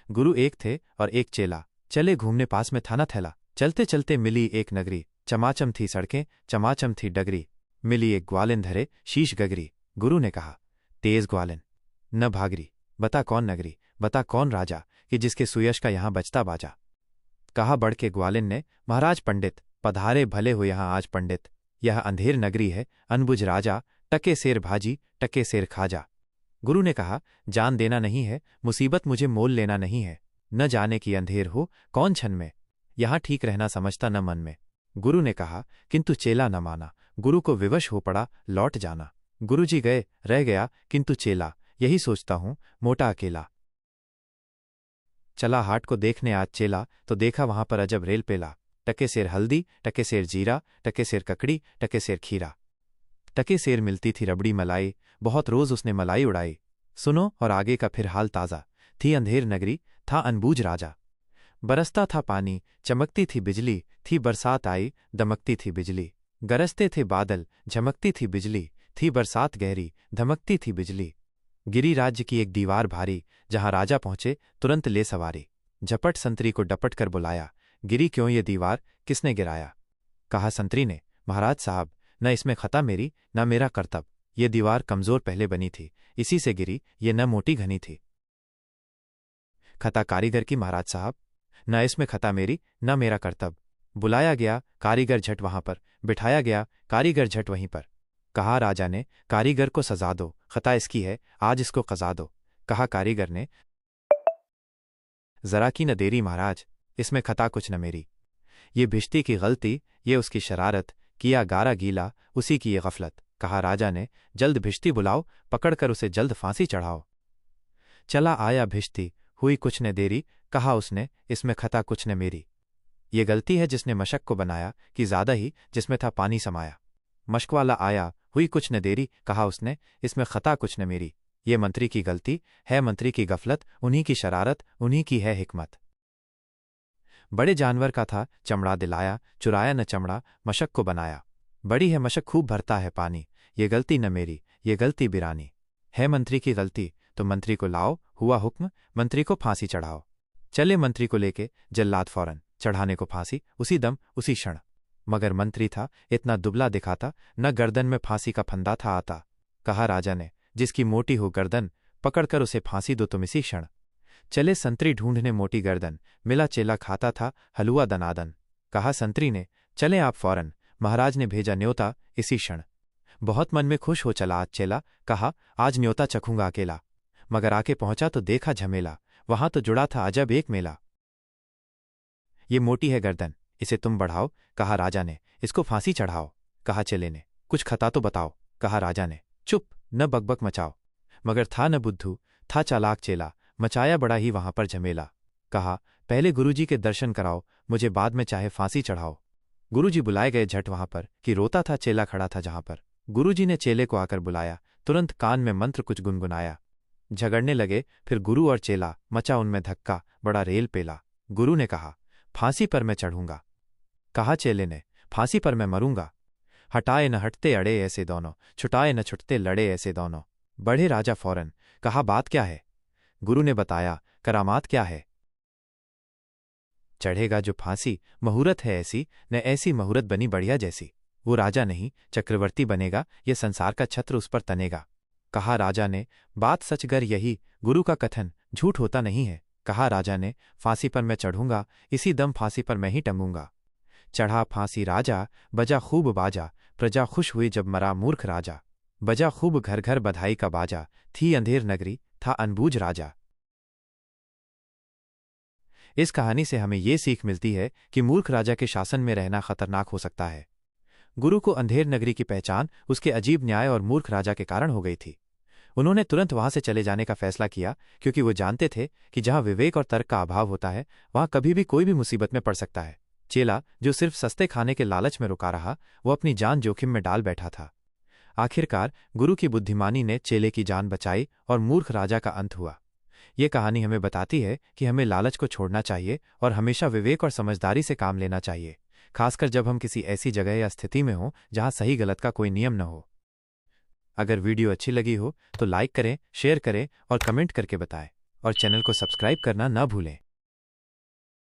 गुरु एक थे और एक चेला। चले घूमने, पास में था न थैला। चलते चलते मिली एक नगरी, चमाचम थी सड़कें, चमाचम थी डगरी। मिली एक ग्वालिन धरे शीश गगरी। गुरु ने कहा, तेज ग्वालिन न भागरी, बता कौन नगरी, बता कौन राजा, कि जिसके सुयश का यहाँ बजता बाजा। कहा बढ़ के ग्वालिन ने, महाराज पंडित, पधारे भले हो यहाँ आज पंडित। यह अंधेर नगरी है, अनबुझ राजा, टके सेर भाजी, टके सेर खाजा। गुरु ने कहा, जान देना नहीं है, मुसीबत मुझे मोल लेना नहीं है। न जाने की अंधेर हो कौन छन में, यहाँ ठीक रहना समझता न मन में। गुरु ने कहा, किंतु चेला न माना, गुरु को विवश हो पड़ा लौट जाना। गुरुजी गए, रह गया किंतु चेला, यही सोचता हूं मोटा अकेला। चला हाट को देखने आज चेला, तो देखा वहां पर अजब रेल पेला। टके सेर हल्दी, टके सेर जीरा, टके सेर ककड़ी, टके सेर खीरा। टके सेर मिलती थी रबड़ी मलाई, बहुत रोज उसने मलाई उड़ाई। सुनो और आगे का फिर हाल ताज़ा। थी अंधेर नगरी, था अनबूझ राजा। बरसता था पानी, चमकती थी बिजली, थी बरसात आई, दमकती थी बिजली। गरजते थे बादल, झमकती थी बिजली, थी बरसात गहरी, धमकती थी बिजली। गिरी राज्य की एक दीवार भारी, जहां राजा पहुंचे तुरंत ले सवारी। झपट संतरी को डपट कर बुलाया, गिरी क्यों ये दीवार, किसने गिराया। कहा संतरी ने, महाराज साहब, न इसमें खता मेरी न मेरा कर्तव्य। ये दीवार कमजोर पहले बनी थी, इसी से गिरी, ये न मोटी घनी थी। खता कारीगर की महाराज साहब, न इसमें खता मेरी न मेरा कर्तव्य। बुलाया गया कारीगर झट वहां पर, बिठाया गया कारीगर झट वहीं पर। कहा राजा ने, कारीगर को सजा दो, खता इसकी है, आज इसको कजा दो। कहा कारीगर ने, जरा की न देरी महाराज, इसमें खता कुछ न मेरी। ये भिश्ती की गलती, ये उसकी शरारत, किया गारा गीला, उसी की ये गफलत। कहा राजा ने, जल्द भिश्ती बुलाओ, पकड़कर उसे जल्द फांसी चढ़ाओ। चला आया भिश्ती, हुई कुछ न देरी, कहा उसने, इसमें खता कुछ न मेरी। ये गलती है जिसने मशक को बनाया, कि ज्यादा ही जिसमें था पानी समाया। मशक वाला आया, हुई कुछ न देरी, कहा उसने, इसमें खता कुछ न मेरी। ये मंत्री की गलती है, मंत्री की गफलत, उन्हीं की शरारत, उन्हीं की है हिकमत। बड़े जानवर का था चमड़ा दिलाया, चुराया न चमड़ा, मशक को बनाया। बड़ी है मशक, खूब भरता है पानी, ये गलती न मेरी, ये गलती बिरानी। है मंत्री की गलती, तो मंत्री को लाओ, हुआ हुक्म, मंत्री को फांसी चढ़ाओ। चले मंत्री को लेके जल्लाद फौरन, चढ़ाने को फांसी, उसी दम उसी क्षण। मगर मंत्री था इतना दुबला दिखाता, न गर्दन में फांसी का फंदा था आता। कहा राजा ने, जिसकी मोटी हो गर्दन, पकड़कर उसे फांसी दो तुम इसी क्षण। चले संतरी ढूंढने मोटी गर्दन, मिला चेला खाता था हलुआ दनादन। कहा संतरी ने, चले आप फौरन, महाराज ने भेजा न्योता इसी क्षण। बहुत मन में खुश हो चला आज चेला, कहा आज न्योता चखूंगा अकेला। मगर आके पहुंचा तो देखा झमेला, वहां तो जुड़ा था अजब एक मेला। ये मोटी है गर्दन, इसे तुम बढ़ाओ, कहा राजा ने, इसको फांसी चढ़ाओ। कहा चेले ने, कुछ खता तो बताओ। कहा राजा ने, चुप, न बकबक मचाओ। मगर था न बुद्धू, था चालाक चेला, मचाया बड़ा ही वहां पर झमेला। कहा पहले गुरुजी के दर्शन कराओ, मुझे बाद में चाहे फांसी चढ़ाओ। गुरुजी बुलाए गए झट वहां पर, कि रोता था चेला खड़ा था जहां पर। गुरुजी ने चेले को आकर बुलाया, तुरंत कान में मंत्र कुछ गुनगुनाया। झगड़ने लगे फिर गुरु और चेला, मचा उनमें धक्का, बड़ा रेल पेला। गुरु ने कहा, फांसी पर मैं चढ़ूंगा। कहा चेले ने, फांसी पर मैं मरूंगा। हटाए न हटते अड़े ऐसे दोनों, छुटाए न छुटते लड़े ऐसे दोनों। बढ़े राजा फौरन, कहा बात क्या है। गुरु ने बताया, करामात क्या है। चढ़ेगा जो फांसी, मुहूर्त है ऐसी, न ऐसी मुहूर्त बनी बढ़िया जैसी। वो राजा नहीं चक्रवर्ती बनेगा, ये संसार का छत्र उस पर तनेगा। कहा राजा ने, बात सचगर यही, गुरु का कथन झूठ होता नहीं है। कहा राजा ने, फांसी पर मैं चढ़ूंगा, इसी दम फांसी पर मैं ही टंगूंगा। चढ़ा फांसी राजा, बजा खूब बाजा, प्रजा खुश हुई जब मरा मूर्ख राजा। बजा खूब घर घर बधाई का बाजा, थी अंधेर नगरी, था अनबूझ राजा। इस कहानी से हमें ये सीख मिलती है कि मूर्ख राजा के शासन में रहना खतरनाक हो सकता है। गुरु को अंधेर नगरी की पहचान उसके अजीब न्याय और मूर्ख राजा के कारण हो गई थी। उन्होंने तुरंत वहां से चले जाने का फैसला किया, क्योंकि वो जानते थे कि जहां विवेक और तर्क का अभाव होता है, वहां कभी भी कोई भी मुसीबत में पड़ सकता है। चेला, जो सिर्फ सस्ते खाने के लालच में रुका रहा, वो अपनी जान जोखिम में डाल बैठा था। आखिरकार गुरु की बुद्धिमानी ने चेले की जान बचाई और मूर्ख राजा का अंत हुआ। ये कहानी हमें बताती है कि हमें लालच को छोड़ना चाहिए और हमेशा विवेक और समझदारी से काम लेना चाहिए, खासकर जब हम किसी ऐसी जगह या स्थिति में हों जहां सही गलत का कोई नियम न हो। अगर वीडियो अच्छी लगी हो तो लाइक करें, शेयर करें और कमेंट करके बताएं। और चैनल को सब्सक्राइब करना न भूलें।